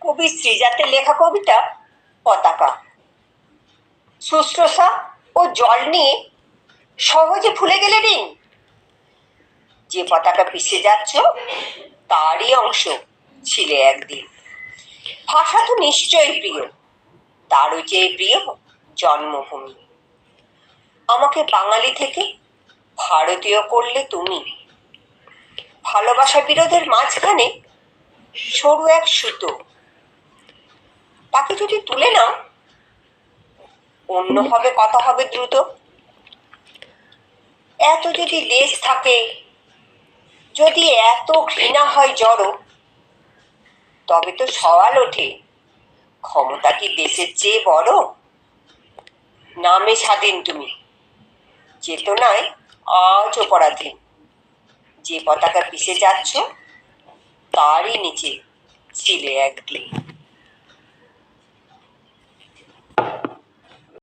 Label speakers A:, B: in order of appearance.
A: কবি শ্রীজাতের লেখা কবিতা পতাকা। শুশ্রূষা ও জল নিয়ে সহজে ভুলে গেলে ঋণ। যে পতাকা পিষে যাচ্ছ তারই অংশ ছিলে একদিন। ভাষা তো নিশ্চয়ই প্রিয়, তারও চেয়ে প্রিয় জন্মভূমি। আমাকে বাঙালি থেকে ভারতীয় করলে তুমি। ভালোবাসা বিরোধের মাঝখানে সরু এক সুতো, তাকে যদি তুলে নাও অন্যভাবে কথা হবে দ্রুত। এত যদি দেশ থাকে, যদি এত ঘৃণা হয় জড়ো, তবে তো সওয়াল ওঠে ক্ষমতা কি দেশের চেয়ে বড়? নামে স্বাধীন তুমি, চেতনায় আজও পরাধীন। যে পতাকা পিষে যাচ্ছ তারই নিচে ছিলে একদিন।